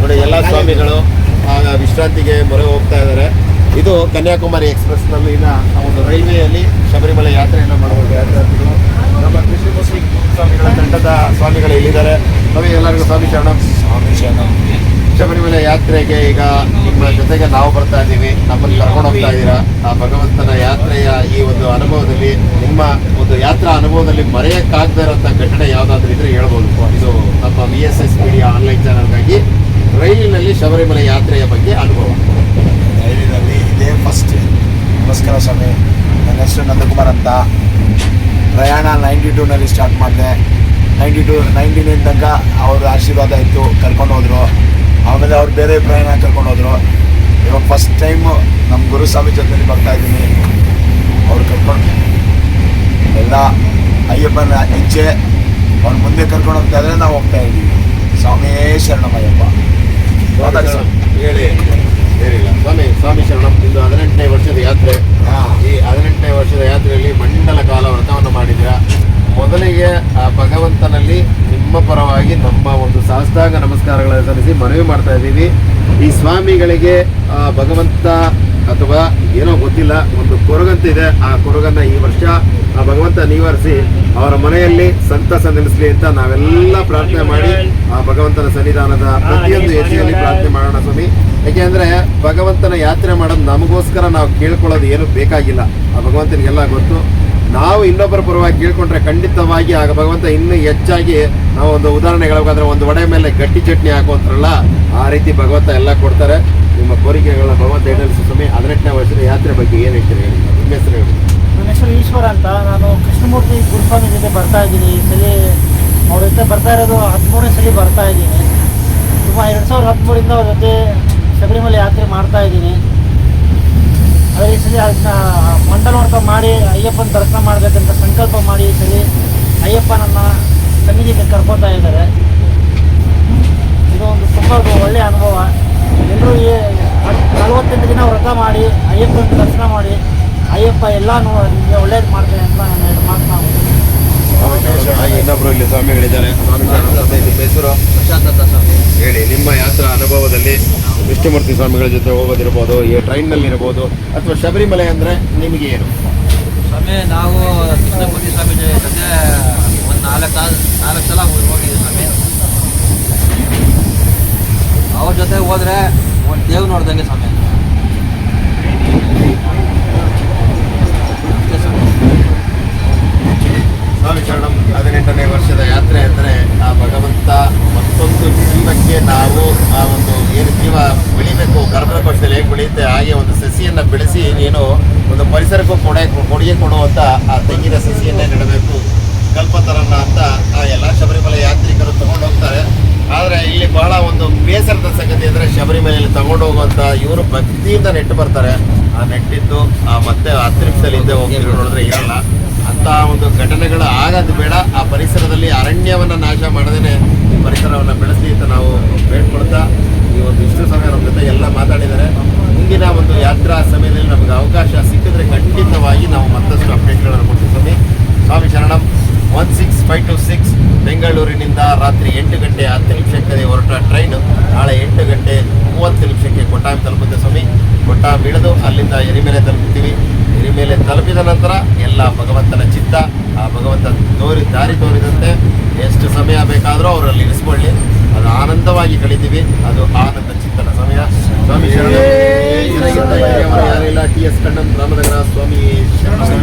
ನೋಡಿ. ಎಲ್ಲ ಸ್ವಾಮಿಗಳು ಆಗ ವಿಶ್ರಾಂತಿಗೆ ಮೊರೆ ಹೋಗ್ತಾ ಇದ್ದಾರೆ. ಇದು ಕನ್ಯಾಕುಮಾರಿ ಎಕ್ಸ್ಪ್ರೆಸ್ನಲ್ಲಿ ಒಂದು ರೈಲ್ವೆಯಲ್ಲಿ ಶಬರಿಮಲೆ ಯಾತ್ರೆಯನ್ನು ಮಾಡಬಹುದು ಯಾತ್ರಾರ್ಥಿಗಳು. ನಮ್ಮ ಕೃಷಿ ಮುಸ್ಲಿಂ ಸ್ವಾಮಿಗಳ ತಂಡದ ಸ್ವಾಮಿಗಳು ಇಲ್ಲಿದ್ದಾರೆ. ನಮಗೆ ಎಲ್ಲರಿಗೂ ಸ್ವಾಮಿ ಶರಣಂ. ಶಬರಿಮಲೆ ಯಾತ್ರೆಗೆ ಈಗ ನಿಮ್ಮ ಜೊತೆಗೆ ನಾವು ಬರ್ತಾ ಇದ್ದೀವಿ, ನಮ್ಮನ್ನು ಕರ್ಕೊಂಡು ಹೋಗ್ತಾ ಇದ್ದೀರಾ. ಆ ಭಗವಂತನ ಯಾತ್ರೆಯ ಈ ಒಂದು ಅನುಭವದಲ್ಲಿ, ನಿಮ್ಮ ಒಂದು ಯಾತ್ರಾ ಅನುಭವದಲ್ಲಿ ಮರೆಯಕ್ಕಾಗದೇ ಇರೋಂಥ ಘಟನೆ ಯಾವುದಾದ್ರೂ ಇದ್ರೆ ಹೇಳ್ಬೋದು. ಇದು ನಮ್ಮ VSS ಮೀಡಿಯಾ ಆನ್ಲೈನ್ ಚಾನಲ್ಗಾಗಿ ರೈಲಿನಲ್ಲಿ ಶಬರಿಮಲೆ ಯಾತ್ರೆಯ ಬಗ್ಗೆ ಅನುಭವ. ರೈಲಿನಲ್ಲಿ ಇದೇ ಫಸ್ಟ್. ನಮಸ್ಕಾರ ಸ್ವಾಮಿ, ನನ್ನ ಹೆಸರು ನಂದಕುಮಾರ್ ಅಂತ. ಪ್ರಯಾಣ 92ನಲ್ಲಿ ಸ್ಟಾರ್ಟ್ ಮಾಡಿದೆ. 99 ತನಕ ಅವ್ರ ಆಶೀರ್ವಾದ ಇತ್ತು, ಕರ್ಕೊಂಡು ಹೋದರು. ಆಮೇಲೆ ಅವ್ರು ಬೇರೆ ಪ್ರಯಾಣ ಕರ್ಕೊಂಡು ಹೋದರು. ಇವಾಗ ಫಸ್ಟ್ ಟೈಮು ನಮ್ಮ ಗುರುಸ್ವಾಮಿ ಜೊತೆಲಿ ಬರ್ತಾ ಇದ್ದೀನಿ. ಅವ್ರು ಕರ್ಕೊಂಡು ಎಲ್ಲ ಅಯ್ಯಪ್ಪನ ಇಚ್ಛೆ, ಅವ್ರು ಮುಂದೆ ಕರ್ಕೊಂಡು ಹೋಗ್ತಾ ಇದ್ರೆ ನಾವು ಹೋಗ್ತಾ ಇದ್ದೀವಿ. ಸ್ವಾಮಿಯೇ ಶರಣಮಯ್ಯಪ್ಪ. ಹೇಳಿಲ್ಲ ಸ್ವಾಮಿ ಶರಣಂ. ಇಂದು 18ನೇ ವರ್ಷದ ಯಾತ್ರೆ. ಈ 18ನೇ ವರ್ಷದ ಯಾತ್ರೆಯಲ್ಲಿ ಮಂಡಲ ಕಾಲ ವ್ರತವನ್ನು ಮಾಡಿದ್ದೀರಾ. ಮೊದಲಿಗೆ ಆ ಭಗವಂತನಲ್ಲಿ ನಿಮ್ಮ ಪರವಾಗಿ ನಮ್ಮ ಒಂದು ಸಾಷ್ಟಾಂಗ ನಮಸ್ಕಾರಗಳನ್ನು ಸಲ್ಲಿಸಿ ಮನವಿ ಮಾಡ್ತಾ ಇದ್ದೀವಿ. ಈ ಸ್ವಾಮಿಗಳಿಗೆ ಆ ಭಗವಂತ ಅಥವಾ ಏನೋ ಗೊತ್ತಿಲ್ಲ, ಒಂದು ಕೊರಗಂತಿದೆ. ಆ ಕೊರಗನ್ನ ಈ ವರ್ಷ ಆ ಭಗವಂತ ನಿವಾರಿಸಿ ಅವರ ಮನೆಯಲ್ಲಿ ಸಂತಸ ನೆಲೆಸಲಿ ಅಂತ ನಾವೆಲ್ಲ ಪ್ರಾರ್ಥನೆ ಮಾಡಿ ಆ ಭಗವಂತನ ಸನ್ನಿಧಾನದ ಪ್ರತಿಯೊಂದು ಹೆಜ್ಜೆಯಲ್ಲಿ ಪ್ರಾರ್ಥನೆ ಮಾಡೋಣ ಸ್ವಾಮಿ. ಯಾಕೆಂದ್ರೆ ಭಗವಂತನ ಯಾತ್ರೆ ಮಾಡೋದು ನಮಗೋಸ್ಕರ ನಾವು ಕೇಳ್ಕೊಳ್ಳೋದು ಏನು ಬೇಕಾಗಿಲ್ಲ. ಆ ಭಗವಂತನಿಗೆಲ್ಲ ಗೊತ್ತು. ನಾವು ಇನ್ನೊಬ್ಬರ ಪರವಾಗಿ ಕೇಳ್ಕೊಂಡ್ರೆ ಖಂಡಿತವಾಗಿ ಆಗ ಭಗವಂತ ಇನ್ನೂ ಹೆಚ್ಚಾಗಿ, ನಾವು ಒಂದು ಉದಾಹರಣೆ ಹೇಳಬೇಕಾದ್ರೆ ಒಂದು ವಡೆ ಮೇಲೆ ಗಟ್ಟಿ ಚಟ್ನಿ ಹಾಕುವಂತಾರಲ್ಲ, ಆ ರೀತಿ ಭಗವಂತ ಎಲ್ಲ ಕೊಡ್ತಾರೆ. ನಿಮ್ಮ ನಿಮ್ಮ ಕೋರಿಕೆಗಳನ್ನ ಭಗವಂತ ಈಡೇರಿಸು ಸ್ವಾಮಿ. 18ನೇ ವರ್ಷದ ಯಾತ್ರೆ ಬಗ್ಗೆ ಏನು ಹೇಳ್ತೀರಿ ಹೇಳಿ, ನಿಮ್ಮ ಹೆಸರು ಹೇಳಿ. ನನ್ನ ಹೆಸರು ಈಶ್ವರ ಅಂತ. ನಾನು ಕೃಷ್ಣಮೂರ್ತಿ ಗುರುಸ್ವಾಮಿ ಜೊತೆ ಬರ್ತಾ ಇದ್ದೀನಿ. ಈ ಸಲ ಅವ್ರ ಜೊತೆ ಬರ್ತಾ ಇರೋದು 13ನೇ ಸಲ ಬರ್ತಾ ಇದ್ದೀನಿ. ತುಂಬ 2013 ಅವ್ರ ಜೊತೆ ಶಬರಿಮಲೆ ಯಾತ್ರೆ ಮಾಡ್ತಾ ಇದ್ದೀನಿ. ಆದರೆ ಈ ಸಲ ಅದನ್ನ ಮಂಡಲೋರ್ಥ ಮಾಡಿ ಅಯ್ಯಪ್ಪನ ದರ್ಶನ ಮಾಡಬೇಕಂತ ಸಂಕಲ್ಪ ಮಾಡಿ ಈ ಸಲ ಅಯ್ಯಪ್ಪ ನನ್ನ ಸನ್ನಿಧಿಗೆ ಕರ್ಕೋತಾ ಇದ್ದಾರೆ. ಇದು ಒಂದು ತುಂಬ ಒಳ್ಳೆಯ ಅನುಭವ. ಎಲ್ಲರೂ 48 ದಿನ ವ್ರತ ಮಾಡಿ ಅಯ್ಯಪ್ಪನ ದರ್ಶನ ಮಾಡಿ ಅಯ್ಯಪ್ಪ ಎಲ್ಲ ನಿಮಗೆ ಒಳ್ಳೇದು ಮಾಡ್ತೇನೆ ಅಂತ ನಾನು ಎರಡು ಮಾತು ನಾವು ಇನ್ನೊಬ್ರು ಇಲ್ಲಿ ಸ್ವಾಮಿಗಳಿದ್ದಾರೆ. ನಿಮ್ಮ ಹೆಸರು? ಪ್ರಶಾಂತ್ ಅಂತ ಸ್ವಾಮಿ. ಹೇಳಿ, ನಿಮ್ಮ ಯಾತ್ರಾ ಅನುಭವದಲ್ಲಿ ವಿಷ್ಣುಮೂರ್ತಿ ಸ್ವಾಮಿಗಳ ಜೊತೆ ಹೋಗೋದಿರ್ಬೋದು, ಈ ಟ್ರೈನ್ನಲ್ಲಿ ಇರ್ಬೋದು, ಅಥವಾ ಶಬರಿಮಲೆ ಅಂದರೆ ನಿಮಗೆ ಏನು? ಸ್ವಾಮಿ, ನಾವು ಕೃಷ್ಣಮೂರ್ತಿ ಸ್ವಾಮಿ ಜೊತೆ ಒಂದು 4 ಸಲ ಹೋಗಿದ್ದೀವಿ ಸ್ವಾಮಿ. ಅವ್ರ ಜೊತೆ ಹೋದರೆ ಒಂದು ದೇವ್ ನೋಡ್ದಂಗೆ ಸ್ವಾಮಿ. ಸ್ವಾಮಿ ಶರಣಂ. 18ನೇ ವರ್ಷದ ಯಾತ್ರೆ ಅಂದರೆ ಆ ಭಗವಂತ ಮತ್ತೊಂದು ಜೀವಕ್ಕೆ ನಾವು ಆ ಒಂದು ಏನು ಜೀವ ಬೆಳಿಬೇಕು, ಗರ್ಭಕೋಶದಲ್ಲಿ ಹೇಗೆ ಬೆಳೆಯುತ್ತೆ ಹಾಗೆ ಒಂದು ಸಸಿಯನ್ನು ಬೆಳೆಸಿ ಏನು ಒಂದು ಪರಿಸರಕ್ಕೂ ಕೊಡುಗೆ ಕೊಡುವಂಥ ಆ ತೆಂಗಿನ ಸಸಿಯನ್ನೇ ನೆಡಬೇಕು ಕಲ್ಪತರನ್ನ ಅಂತ ಆ ಎಲ್ಲ ಶಬರಿಮಲೆ ಯಾತ್ರಿಕರು ತಗೊಂಡು ಹೋಗ್ತಾರೆ. ಆದರೆ ಇಲ್ಲಿ ಬಹಳ ಒಂದು ಬೇಸರದ ಸಂಗತಿ ಅಂದರೆ ಶಬರಿಮಲೆಯಲ್ಲಿ ತಗೊಂಡು ಹೋಗುವಂಥ ಇವರು ಭಕ್ತಿಯಿಂದ ನೆಟ್ಟು ಬರ್ತಾರೆ. ಆ ನೆಟ್ಟಿದ್ದು ಮತ್ತೆ 10 ನಿಮಿಷದಲ್ಲಿ ಹಿಂದೆ ಹೋಗ್ತಿರೋ ನೋಡಿದ್ರೆ ಇರಲ್ಲ. ಅಂಥ ಒಂದು ಘಟನೆಗಳು ಆಗೋದು ಬೇಡ. ಆ ಪರಿಸರದಲ್ಲಿ ಅರಣ್ಯವನ್ನು ನಾಶ ಮಾಡದೇ ಪರಿಸರವನ್ನು ಬೆಳೆಸಿ ಅಂತ ನಾವು ಬೇಡ್ಕೊಳ್ತಾ ಈ ಒಂದು ಇಷ್ಟು ಸಮಯ ನಮ್ಮ ಜೊತೆ ಎಲ್ಲ ಮಾತಾಡಿದ್ದಾರೆ. ಮುಂದಿನ ಒಂದು ಯಾತ್ರಾ ಸಮಯದಲ್ಲಿ ನಮಗೆ ಅವಕಾಶ ಸಿಕ್ಕಿದ್ರೆ ಖಂಡಿತವಾಗಿ ನಾವು ಮತ್ತಷ್ಟು ಅಪ್ಡೇಟ್ಗಳನ್ನು ಕೊಡ್ತೀವಿ. ಸ್ವಾಮಿ ಶರಣಂ. 16526 ಬೆಂಗಳೂರಿನಿಂದ ರಾತ್ರಿ 8 ಗಂಟೆ 10 ನಿಮಿಷಕ್ಕೆ ಹೊರಟ ಟ್ರೈನು ನಾಳೆ 8 ಗಂಟೆ 30 ನಿಮಿಷಕ್ಕೆ ಕೊಟ್ಟಾಂ ತಲುಪುತ್ತೆ ಸ್ವಾಮಿ. ಕೊಟ್ಟಾಂ ಇಳಿದು ಅಲ್ಲಿಂದ ಎರಿಮೇಲೆ ತಲುಪ್ತೀವಿ. ಎರಿಮೇಲೆ ತಲುಪಿದ ನಂತರ ಎಲ್ಲ ಭಗವಂತನ ಚಿತ್ತ, ಆ ಭಗವಂತ ದಾರಿ ತೋರಿದಂತೆ ಎಷ್ಟು ಸಮಯ ಬೇಕಾದರೂ ಅವರಲ್ಲಿ ಇರಿಸ್ಕೊಳ್ಳಿ. ಅದು ಆನಂದವಾಗಿ ಕಳಿತೀವಿ. ಅದು ಆನಂದ ಚಿತ್ತನ ಸಮಯ. ಸ್ವಾಮಿ ಶರಣ. ಯಾರಿಲ್ಲ. TS ಕಣ್ಣನ್ ರಾಮನಗರ. ಸ್ವಾಮಿ ಶರಣ.